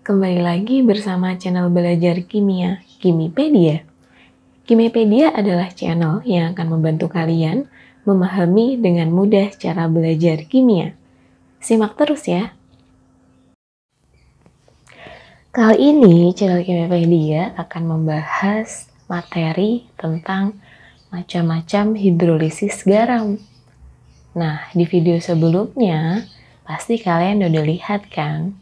Kembali lagi bersama channel belajar kimia, Kimipedia. Kimipedia adalah channel yang akan membantu kalian memahami dengan mudah cara belajar kimia. Simak terus ya. Kali ini channel Kimipedia akan membahas materi tentang macam-macam hidrolisis garam. Nah, di video sebelumnya pasti kalian udah lihat kan?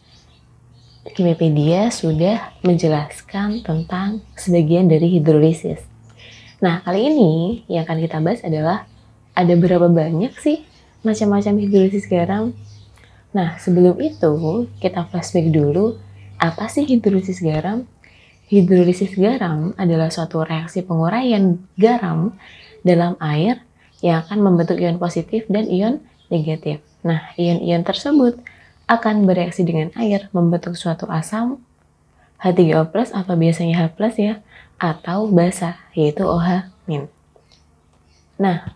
Kimipedia sudah menjelaskan tentang sebagian dari hidrolisis. Nah, kali ini yang akan kita bahas adalah ada berapa banyak sih macam-macam hidrolisis garam? Nah, sebelum itu kita flashback dulu, apa sih hidrolisis garam? Hidrolisis garam adalah suatu reaksi penguraian garam dalam air yang akan membentuk ion positif dan ion negatif. Nah, ion-ion tersebut akan bereaksi dengan air membentuk suatu asam H3O+, atau biasanya H+, ya, atau basa, yaitu OH-. Nah,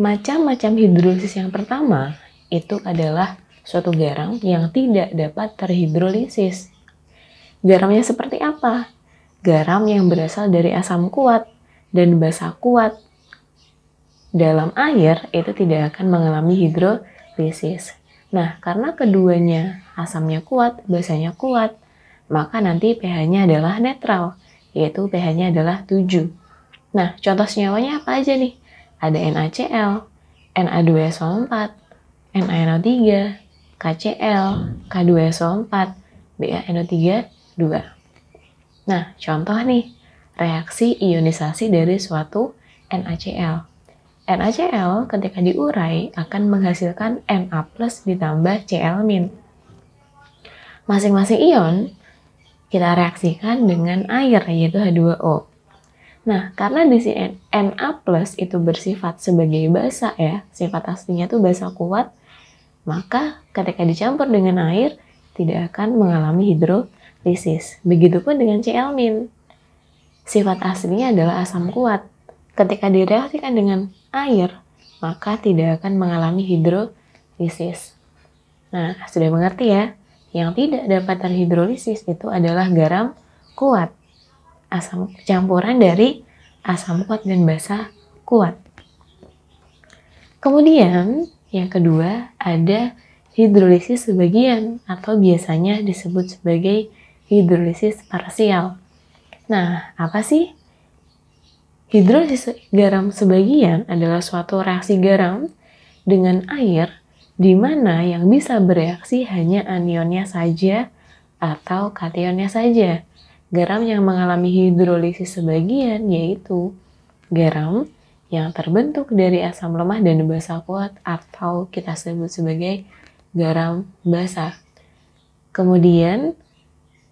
macam-macam hidrolisis yang pertama itu adalah suatu garam yang tidak dapat terhidrolisis. Garamnya seperti apa? Garam yang berasal dari asam kuat dan basa kuat dalam air itu tidak akan mengalami hidrolisis. Nah, karena keduanya asamnya kuat, basanya kuat, maka nanti pH-nya adalah netral, yaitu pH-nya adalah 7. Nah, contoh senyawanya apa aja nih? Ada NaCl, Na2SO4, NaNO3, KCl, K2SO4, BaNO3, 2. Nah, contoh nih, reaksi ionisasi dari suatu NaCl. NaCl ketika diurai akan menghasilkan Na+ ditambah Cl-. Masing-masing ion kita reaksikan dengan air, yaitu H2O. Nah, karena di sini Na+ itu bersifat sebagai basa ya, sifat aslinya itu basa kuat, maka ketika dicampur dengan air tidak akan mengalami hidrolisis. Begitupun dengan Cl-. Sifat aslinya adalah asam kuat. Ketika direaksikan dengan air, maka tidak akan mengalami hidrolisis. Nah, sudah mengerti ya? Yang tidak dapat terhidrolisis itu adalah garam kuat. Asam campuran dari asam kuat dan basa kuat. Kemudian, yang kedua ada hidrolisis sebagian atau biasanya disebut sebagai hidrolisis parsial. Nah, apa sih? Hidrolisis garam sebagian adalah suatu reaksi garam dengan air di mana yang bisa bereaksi hanya anionnya saja atau kationnya saja. Garam yang mengalami hidrolisis sebagian yaitu garam yang terbentuk dari asam lemah dan basa kuat atau kita sebut sebagai garam basa. Kemudian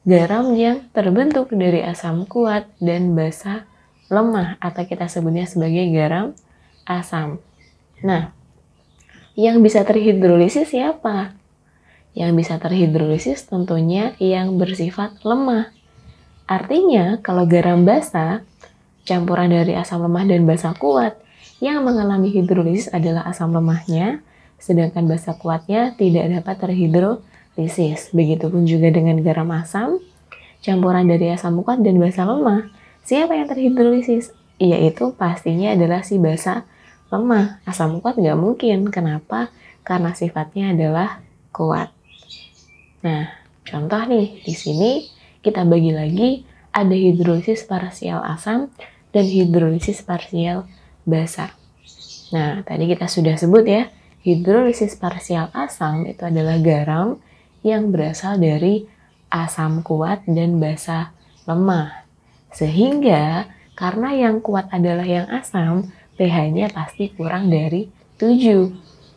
garam yang terbentuk dari asam kuat dan basa lemah atau kita sebutnya sebagai garam asam. Nah, yang bisa terhidrolisis siapa? Yang bisa terhidrolisis tentunya yang bersifat lemah. Artinya, kalau garam basa, campuran dari asam lemah dan basa kuat, yang mengalami hidrolisis adalah asam lemahnya, sedangkan basa kuatnya tidak dapat terhidrolisis. Begitupun juga dengan garam asam, campuran dari asam kuat dan basa lemah, siapa yang terhidrolisis? Yaitu pastinya adalah si basa lemah. Asam kuat nggak mungkin. Kenapa? Karena sifatnya adalah kuat. Nah, contoh nih, di sini kita bagi lagi ada hidrolisis parsial asam dan hidrolisis parsial basa. Nah, tadi kita sudah sebut ya, hidrolisis parsial asam itu adalah garam yang berasal dari asam kuat dan basa lemah. Sehingga karena yang kuat adalah yang asam, pH-nya pasti kurang dari 7.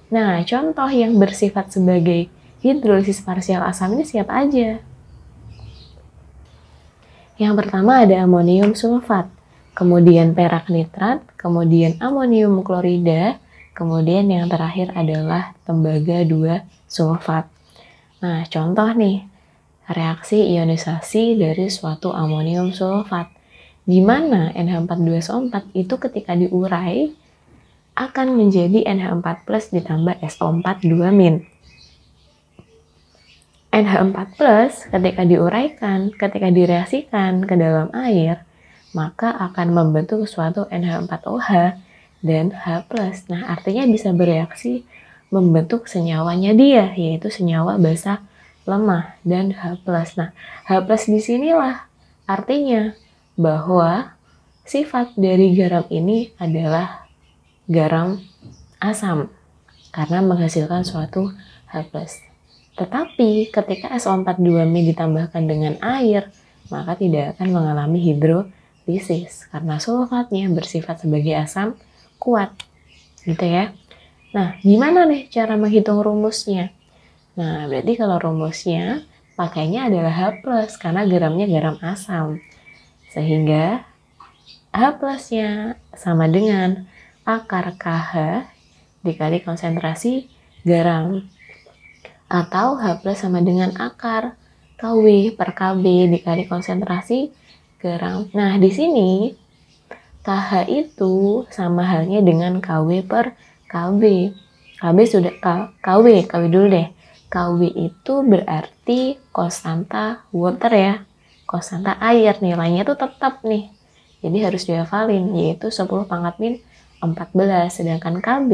Nah, contoh yang bersifat sebagai hidrolisis parsial asam ini siapa aja? Yang pertama ada amonium sulfat, kemudian perak nitrat, kemudian amonium klorida, kemudian yang terakhir adalah tembaga 2 sulfat. Nah, contoh nih, reaksi ionisasi dari suatu amonium sulfat, di mana NH4 2SO4 itu ketika diurai akan menjadi NH4+ ditambah SO4 2-. NH4+ ketika diuraikan, ketika direaksikan ke dalam air, maka akan membentuk suatu NH4OH dan H+. Nah, artinya bisa bereaksi membentuk senyawanya dia, yaitu senyawa basa lemah dan H+. Nah, H+ disinilah artinya bahwa sifat dari garam ini adalah garam asam karena menghasilkan suatu H+. Tetapi ketika SO42Me ditambahkan dengan air, maka tidak akan mengalami hidrolisis karena sulfatnya bersifat sebagai asam kuat, gitu ya. Nah, gimana nih cara menghitung rumusnya? Nah, berarti kalau rumusnya pakainya adalah H+ karena garamnya garam asam. Sehingga H+-nya sama dengan akar KH dikali konsentrasi garam. Atau H+ sama dengan akar KW per KB dikali konsentrasi garam. Nah, di sini KH itu sama halnya dengan KW per KB. KW dulu deh. KW itu berarti konstanta water ya. Konstanta air, nilainya tuh tetap nih. Jadi harus dihafalin, yaitu 10⁻⁴. Sedangkan KB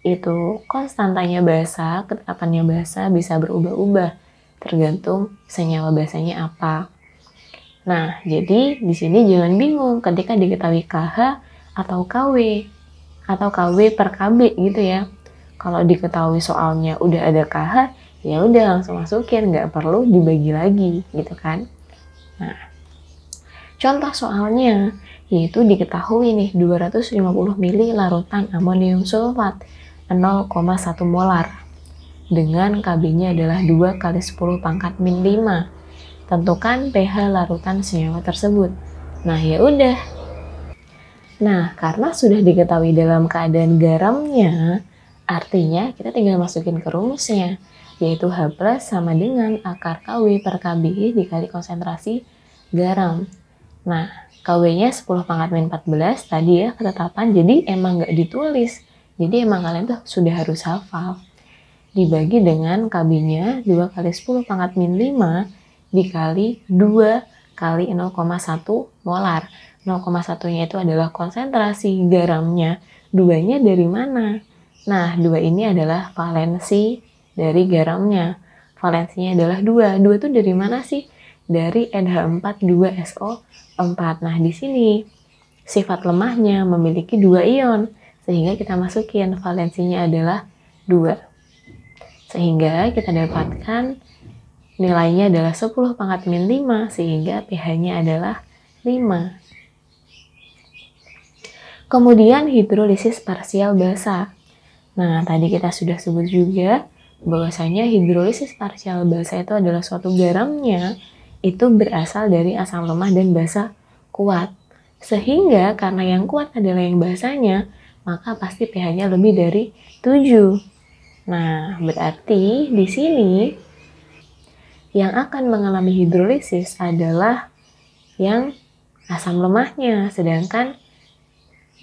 itu konstantanya basa, ketetapannya basa bisa berubah-ubah tergantung senyawa basanya apa. Nah, jadi di sini jangan bingung ketika diketahui KH atau KW atau KW per KB gitu ya. Kalau diketahui soalnya udah ada KH, ya udah langsung masukin, nggak perlu dibagi lagi gitu kan. Nah, contoh soalnya yaitu diketahui nih 250 mili larutan amonium sulfat 0,1 molar dengan KB-nya adalah 2 kali 10⁻⁵. Tentukan pH larutan senyawa tersebut. Nah, ya udah. Nah, karena sudah diketahui dalam keadaan garamnya, artinya kita tinggal masukin ke rumusnya, yaitu H+ sama dengan akar KW per KB dikali konsentrasi garam. Nah, KW-nya 10⁻⁴ tadi ya ketetapan, jadi emang nggak ditulis. Jadi emang kalian tuh sudah harus hafal. Dibagi dengan KB-nya 2 kali 10⁻⁵ dikali 2 kali 0,1 molar. 0,1-nya itu adalah konsentrasi garamnya. 2-nya dari mana? Nah, 2 ini adalah valensi dari garamnya. Valensinya adalah 2. 2 itu dari mana sih? Dari NH4 2SO4. Nah, di sini sifat lemahnya memiliki 2 ion. Sehingga kita masukin valensinya adalah 2. Sehingga kita dapatkan nilainya adalah 10⁻⁵ sehingga pH-nya adalah 5. Kemudian hidrolisis parsial basa. Nah, tadi kita sudah sebut juga bahwasanya hidrolisis parsial basa itu adalah suatu garamnya itu berasal dari asam lemah dan basa kuat. Sehingga karena yang kuat adalah yang basanya, maka pasti pH-nya lebih dari 7. Nah, berarti di sini yang akan mengalami hidrolisis adalah yang asam lemahnya, sedangkan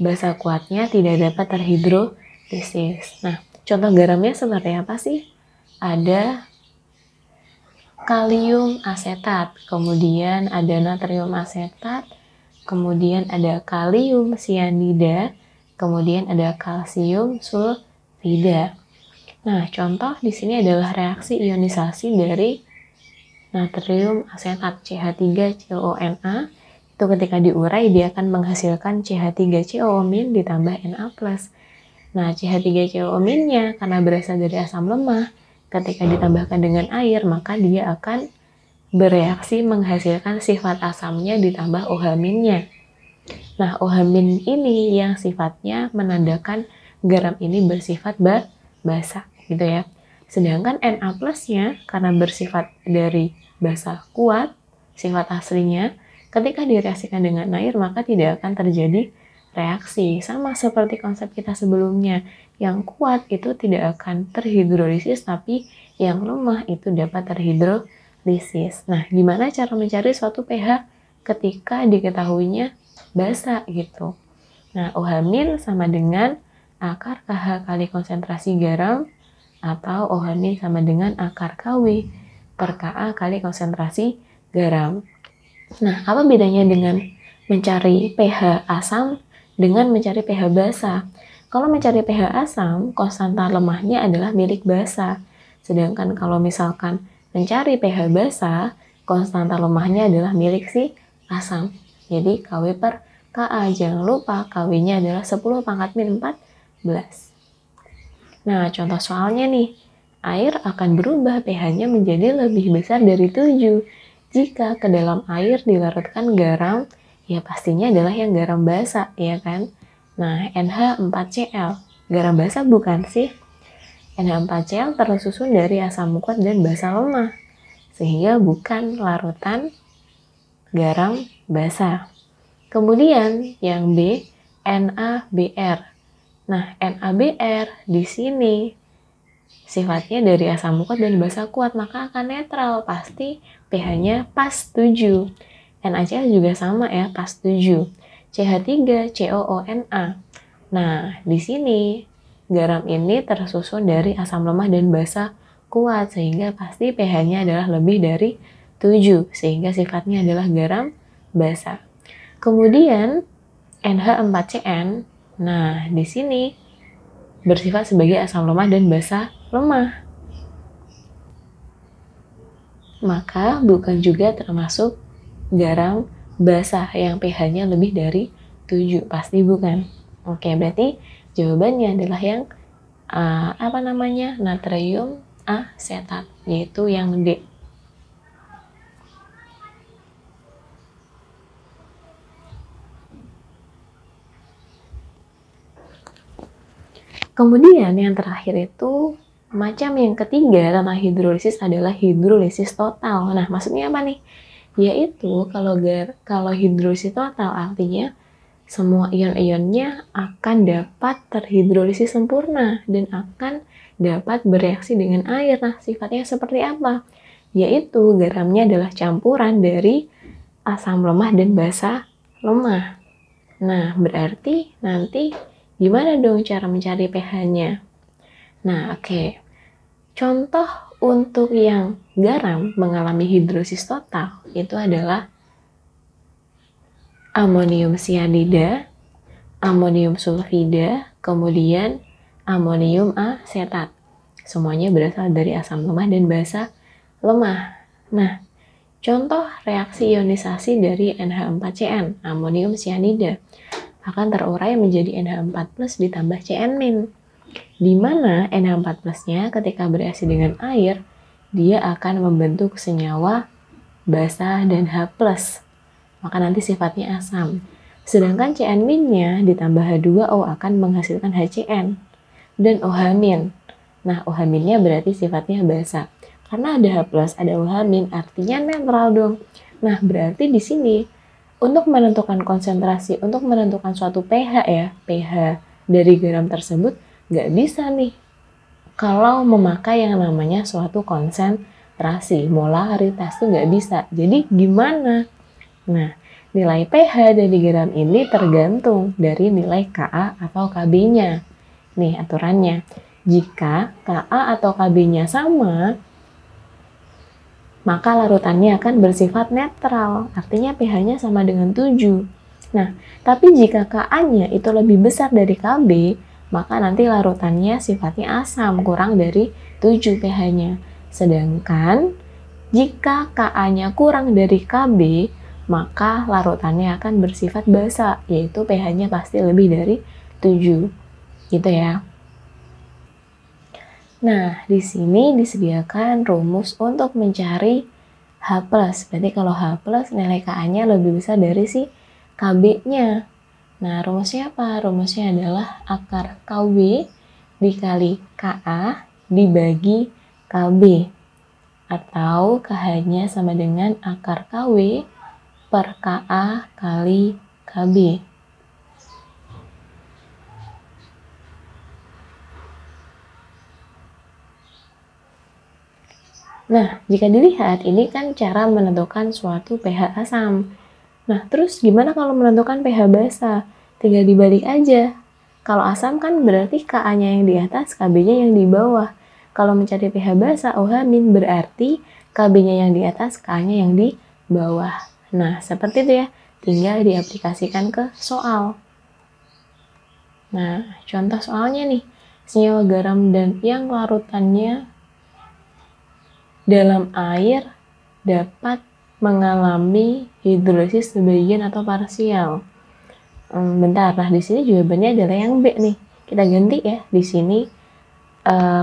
basa kuatnya tidak dapat terhidrolisis. Nah, contoh garamnya seperti apa sih? Ada kalium asetat, kemudian ada natrium asetat, kemudian ada kalium sianida, kemudian ada kalsium sulfida. Nah, contoh di sini adalah reaksi ionisasi dari natrium asetat CH3CONA. Itu ketika diurai dia akan menghasilkan CH3COO- ditambah Na+. Nah, CH3COO- karena berasal dari asam lemah, ketika ditambahkan dengan air maka dia akan bereaksi menghasilkan sifat asamnya ditambah OH-nya. Nah, OH- ini yang sifatnya menandakan garam ini bersifat basa gitu ya. Sedangkan Na+-nya karena bersifat dari basa kuat, sifat aslinya, ketika direaksikan dengan air maka tidak akan terjadi reaksi. Sama seperti konsep kita sebelumnya, yang kuat itu tidak akan terhidrolisis tapi yang lemah itu dapat terhidrolisis. Nah, gimana cara mencari suatu pH ketika diketahuinya basa gitu? Nah, OH- sama dengan akar KH kali konsentrasi garam atau OH- sama dengan akar KW per Ka kali konsentrasi garam. Nah, apa bedanya dengan mencari pH asam dengan mencari pH basa? Kalau mencari pH asam, konstanta lemahnya adalah milik basa. Sedangkan kalau misalkan mencari pH basa, konstanta lemahnya adalah milik si asam. Jadi Kw per Ka, jangan lupa Kw-nya adalah 10 pangkat min 14. Nah, contoh soalnya nih, air akan berubah pH-nya menjadi lebih besar dari 7. Jika ke dalam air dilarutkan garam, ya pastinya adalah yang garam basa, ya kan? Nah, NH4Cl, garam basa bukan sih? NH4Cl tersusun dari asam kuat dan basa lemah, sehingga bukan larutan garam basa. Kemudian yang B, NaBr. Nah, NaBr di sini sifatnya dari asam kuat dan basa kuat, maka akan netral, pasti pH-nya pas 7. NaCl juga sama ya, pas 7. CH3COONa. Nah, di sini garam ini tersusun dari asam lemah dan basa kuat, sehingga pasti pH-nya adalah lebih dari 7, sehingga sifatnya adalah garam basa. Kemudian NH4Cn, nah di sini bersifat sebagai asam lemah dan basa lemah. Maka bukan juga termasuk garam basa yang pH-nya lebih dari 7, pasti bukan. Oke, berarti jawabannya adalah yang natrium asetat, yaitu yang D. Kemudian yang terakhir itu macam yang ketiga tentang hidrolisis adalah hidrolisis total. Nah, maksudnya apa nih? Yaitu kalau hidrolisis total artinya semua ion-ionnya akan dapat terhidrolisis sempurna dan akan dapat bereaksi dengan air. Nah, sifatnya seperti apa? Yaitu garamnya adalah campuran dari asam lemah dan basa lemah. Nah, berarti nanti gimana dong cara mencari pH-nya? Nah, oke. Contoh untuk yang garam mengalami hidrolisis total itu adalah amonium sianida, amonium sulfida, kemudian amonium asetat. Semuanya berasal dari asam lemah dan basa lemah. Nah, contoh reaksi ionisasi dari NH4Cn, amonium sianida, akan terurai menjadi NH4+ ditambah Cn-, di mana NH4+-nya ketika bereaksi dengan air, dia akan membentuk senyawa basa dan H+, maka nanti sifatnya asam. Sedangkan Cn-nya ditambah H2O akan menghasilkan HCN dan OH-. Nah, OH-nya berarti sifatnya basa. Karena ada H+, ada OH-, artinya netral dong. Nah, berarti di sini untuk menentukan konsentrasi, untuk menentukan suatu pH ya, pH dari garam tersebut nggak bisa nih kalau memakai yang namanya suatu konsentrasi, molaritas tuh nggak bisa. Jadi gimana? Nah, nilai pH dari garam ini tergantung dari nilai Ka atau Kb-nya. Nih aturannya, jika Ka atau Kb-nya sama, maka larutannya akan bersifat netral, artinya pH-nya sama dengan 7. Nah, tapi jika Ka-nya itu lebih besar dari Kb, maka nanti larutannya sifatnya asam, kurang dari 7 pH-nya. Sedangkan jika Ka-nya kurang dari Kb, maka larutannya akan bersifat basa, yaitu pH-nya pasti lebih dari 7. Gitu ya. Nah, di sini disediakan rumus untuk mencari H+. Berarti kalau H+, nilai Ka-nya lebih besar dari si Kb-nya. Nah, rumusnya apa? Rumusnya adalah akar Kw dikali Ka dibagi Kb. Atau KH-nya sama dengan akar Kw per Ka kali Kb. Nah, jika dilihat, ini kan cara menentukan suatu pH asam. Nah, terus gimana kalau menentukan pH basa? Tinggal dibalik aja. Kalau asam kan berarti Ka-nya yang di atas, Kb-nya yang di bawah. Kalau mencari pH basa, OH- berarti KB-nya yang di atas, K-nya yang di bawah. Nah, seperti itu ya. Tinggal diaplikasikan ke soal. Nah, contoh soalnya nih. Senyawa garam dan yang larutannya dalam air dapat mengalami hidrolisis sebagian atau parsial. Bentar, nah di sini jawabannya adalah yang B nih. Kita ganti ya. Di sini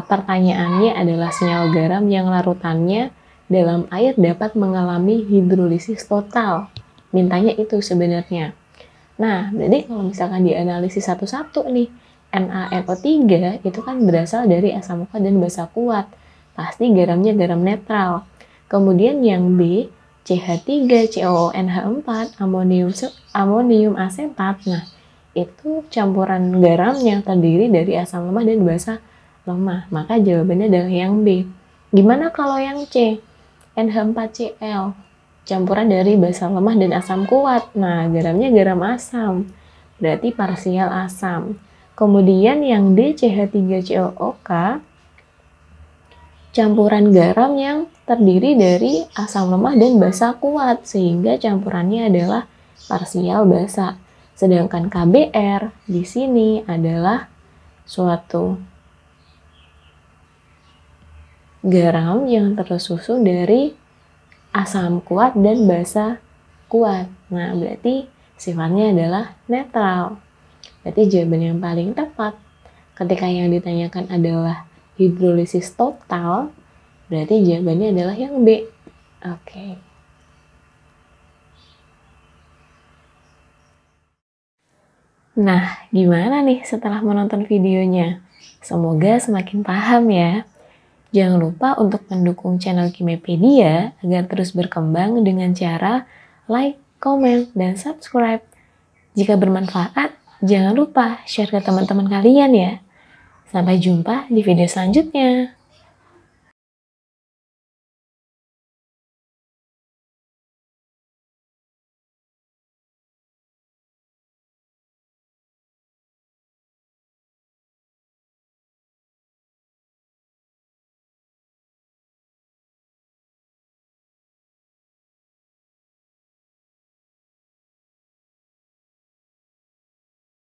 pertanyaannya adalah senyawa garam yang larutannya dalam air dapat mengalami hidrolisis total. Mintanya itu sebenarnya. Nah, berarti kalau misalkan dianalisis satu-satu nih, NaNO3 itu kan berasal dari asam kuat dan basa kuat. Pasti garamnya garam netral. Kemudian yang B, CH3, COONH4, amonium asetat. Nah, itu campuran garam yang terdiri dari asam lemah dan basa lemah. Maka jawabannya adalah yang B. Gimana kalau yang C? NH4Cl, campuran dari basa lemah dan asam kuat. Nah, garamnya garam asam. Berarti parsial asam. Kemudian yang D, CH3COOK, campuran garam yang terdiri dari asam lemah dan basa kuat, sehingga campurannya adalah parsial basa. Sedangkan KBr di sini adalah suatu garam yang tersusun dari asam kuat dan basa kuat. Nah, berarti sifatnya adalah netral. Berarti jawaban yang paling tepat ketika yang ditanyakan adalah hidrolisis total, berarti jawabannya adalah yang B. Oke. Nah, gimana nih setelah menonton videonya? Semoga semakin paham ya. Jangan lupa untuk mendukung channel Kimepedia agar terus berkembang dengan cara like, komen, dan subscribe. Jika bermanfaat, jangan lupa share ke teman-teman kalian ya. Sampai jumpa di video selanjutnya.